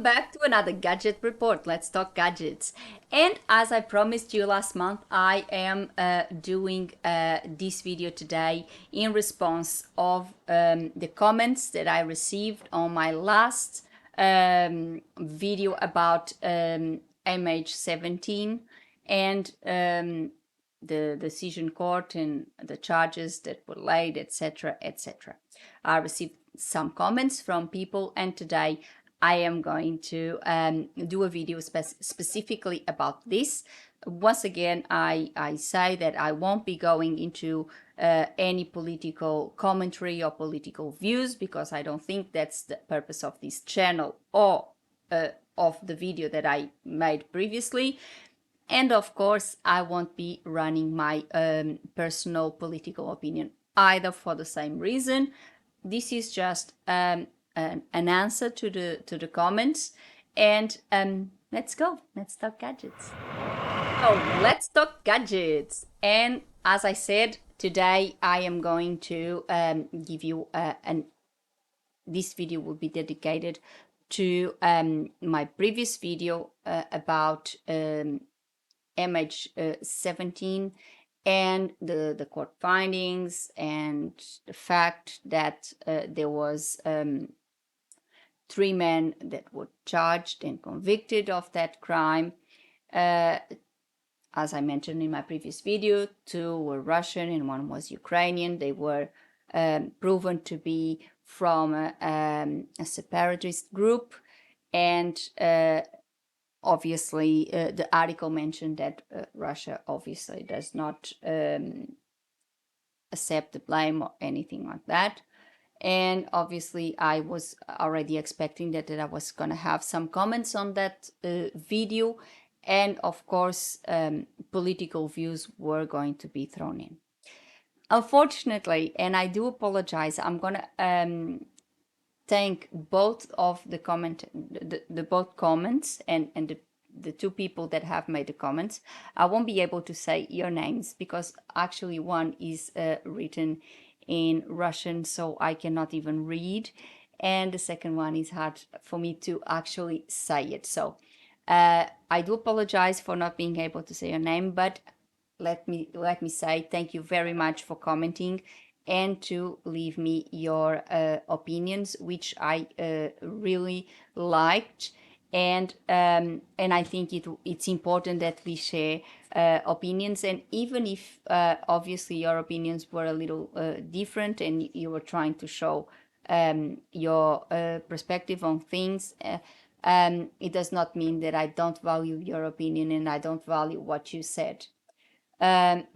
back to another gadget report. Let's talk gadgets. And as I promised you last month, I am doing this video today in response of the comments that I received on my last video about MH17 and the decision court and the charges that were laid, etc., etc. I received some comments from people, and today I am going to do a video specifically about this. Once again, I say that I won't be going into any political commentary or political views, because I don't think that's the purpose of this channel or of the video that I made previously. And of course, I won't be running my personal political opinion either for the same reason. This is just an answer to the comments, and let's go. Let's talk gadgets. So let's talk gadgets. And as I said, today I am going to give you this video will be dedicated to my previous video about MH17 and the court findings, and the fact that there was 3 men that were charged and convicted of that crime. As I mentioned in my previous video, 2 were Russian and 1 was Ukrainian. They were proven to be from a separatist group, and obviously, the article mentioned that Russia obviously does not accept the blame or anything like that. And obviously, I was already expecting that I was going to have some comments on that video. And of course, political views were going to be thrown in. Unfortunately, and I do apologize, I'm going to thank both of the both comments and the 2 people that have made the comments. I won't be able to say your names because actually one is written in Russian, so I cannot even read, and the second one is hard for me to actually say it. So I do apologize for not being able to say your name, but let me say thank you very much for commenting and to leave me your opinions, which I really liked. And I think it's important that we share opinions, and even if obviously your opinions were a little different and you were trying to show your perspective on things, it does not mean that I don't value your opinion and I don't value what you said. One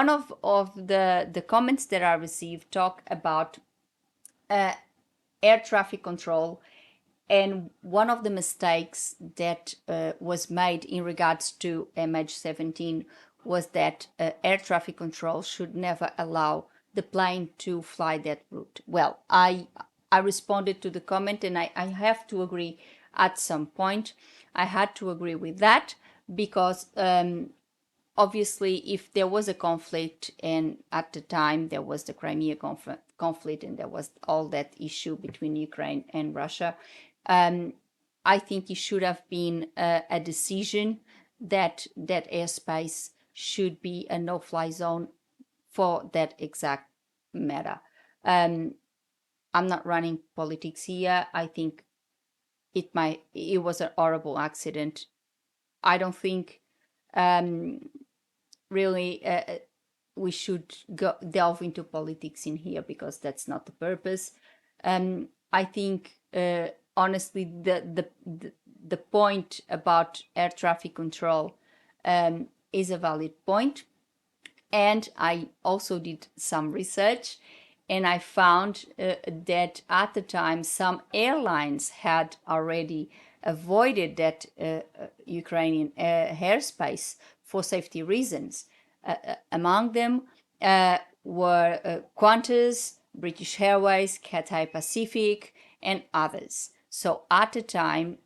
of the comments that I received talk about air traffic control, and one of the mistakes that was made in regards to MH17 was that air traffic control should never allow the plane to fly that route. Well, I responded to the comment, and I have to agree at some point. I had to agree with that because obviously, if there was a conflict, and at the time there was the Crimea conflict and there was all that issue between Ukraine and Russia, I think it should have been a decision that airspace should be a no-fly zone for that exact matter. I'm not running politics here. I think it was a horrible accident. I don't think really we should delve into politics in here, because that's not the purpose. I think honestly the point about air traffic control is a valid point, and I also did some research, and I found that at the time some airlines had already avoided that Ukrainian airspace for safety reasons. Among them were Qantas, British Airways, Cathay Pacific, and others. So at the time,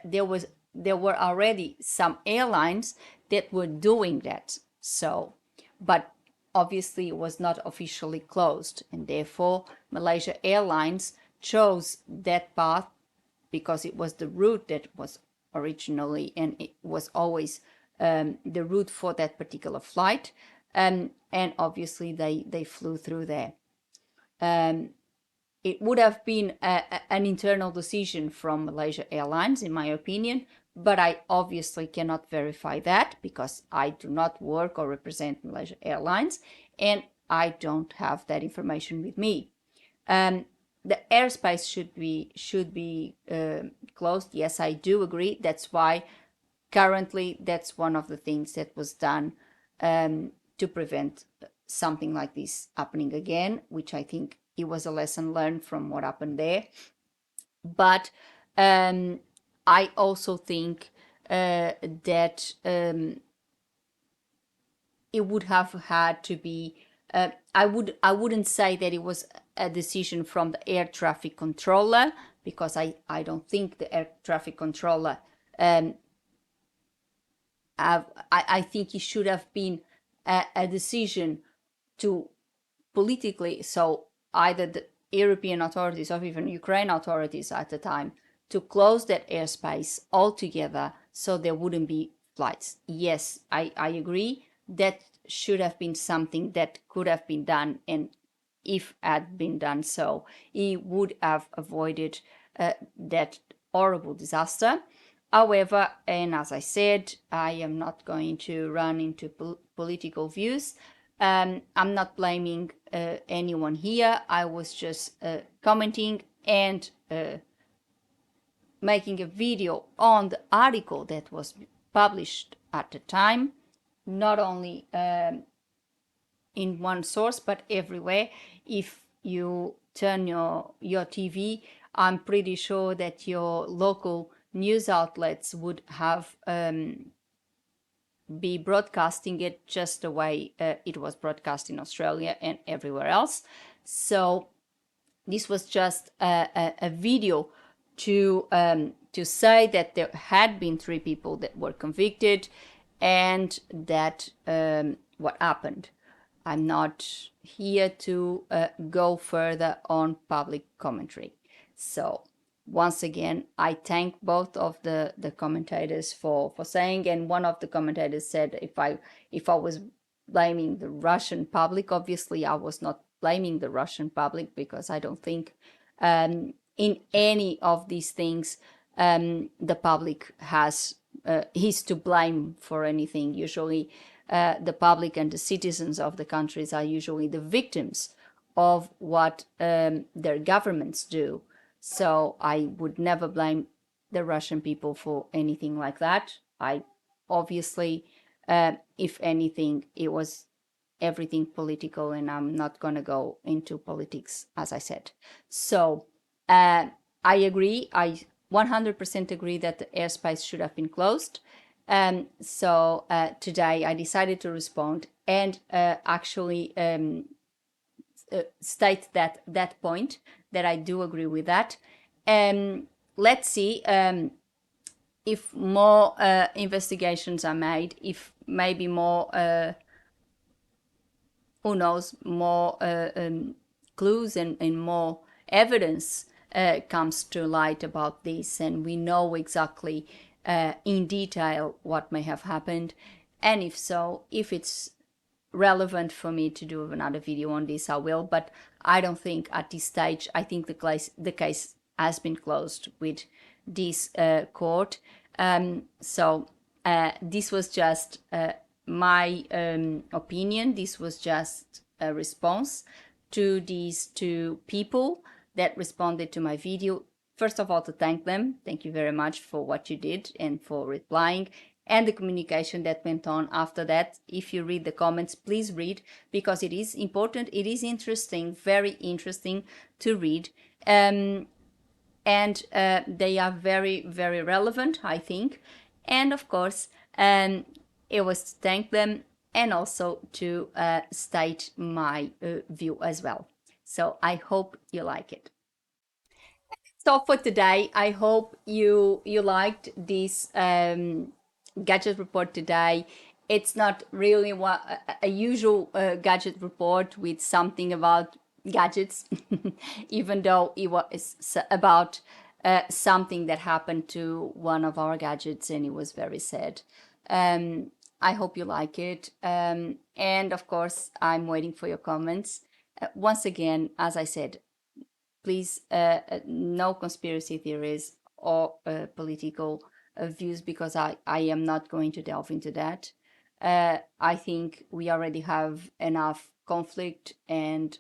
there were already some airlines that were doing that. So, but obviously it was not officially closed, and therefore Malaysia Airlines chose that path because it was the route that was originally, and it was always the route for that particular flight. And obviously they flew through there. It would have been an internal decision from Malaysia Airlines, in my opinion, but I obviously cannot verify that because I do not work or represent Malaysia Airlines, and I don't have that information with me. The airspace should be closed. Yes, I do agree. That's why currently that's one of the things that was done to prevent something like this happening again, which I think it was a lesson learned from what happened there. But I also think that it would have had to be. I wouldn't say that it was a decision from the air traffic controller, because I don't think the air traffic controller. I think it should have been a decision to politically, so either the European authorities or even Ukraine authorities at the time, to close that airspace altogether so there wouldn't be flights. Yes, I agree. That should have been something that could have been done, and if had been done so, it would have avoided that horrible disaster. However, and as I said, I am not going to run into political views. I'm not blaming anyone here. I was just commenting and making a video on the article that was published at the time, not only in one source but everywhere. If you turn your TV, I'm pretty sure that your local news outlets would have be broadcasting it just the way it was broadcast in Australia and everywhere else. So this was just a video to say that there had been 3 people that were convicted, and that what happened. I'm not here to go further on public commentary. So once again, I thank both of the commentators for saying, and one of the commentators said if I was blaming the Russian public, obviously I was not blaming the Russian public, because I don't think in any of these things the public is to blame for anything. Usually the public and the citizens of the countries are usually the victims of what their governments do. So I would never blame the Russian people for anything like that. I obviously, if anything, it was everything political, and I'm not going to go into politics, as I said. So I agree. I 100% agree that the airspace should have been closed. So today I decided to respond and actually state that point, that I do agree with that. Let's see if more investigations are made, if maybe more, who knows, more clues and more evidence comes to light about this, and we know exactly in detail what may have happened. And if so, if it's relevant for me to do another video on this, I will. But I don't think at this stage, I think the case has been closed with this court. So this was just my opinion. This was just a response to these 2 people that responded to my video. First of all, to thank them. Thank you very much for what you did and for replying, and the communication that went on after that. If you read the comments, please read, because it is important, it is interesting, very interesting to read. And they are very, very relevant, I think. And of course, it was to thank them and also to state my view as well. So I hope you like it. So for today, I hope you liked this gadget report today. It's not really a usual gadget report with something about gadgets, even though it was about something that happened to one of our gadgets, and it was very sad. Um, I hope you like it. And of course, I'm waiting for your comments. Once again, as I said, please, no conspiracy theories or political views, because I am not going to delve into that. I think we already have enough conflict and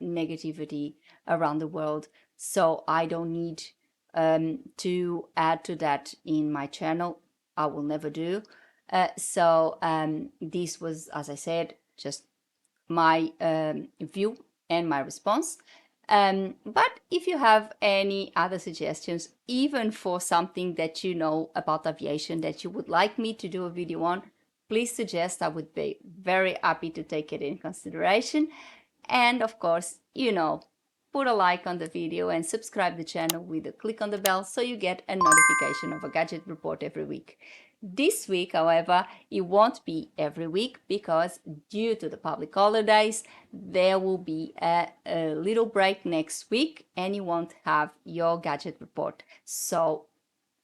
negativity around the world. So I don't need to add to that in my channel. I will never do. This was, as I said, just my view and my response. But if you have any other suggestions, even for something that you know about aviation that you would like me to do a video on, please suggest. I would be very happy to take it in consideration. And of course, put a like on the video and subscribe the channel with a click on the bell so you get a notification of a gadget report every week. This week, however, it won't be every week because due to the public holidays, there will be a little break next week and you won't have your gadget report. So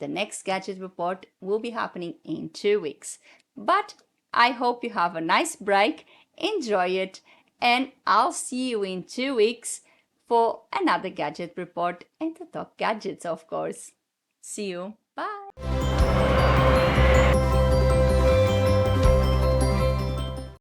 the next gadget report will be happening in 2 weeks. But I hope you have a nice break, enjoy it, and I'll see you in 2 weeks for another gadget report and to talk gadgets, of course. See you. Bye.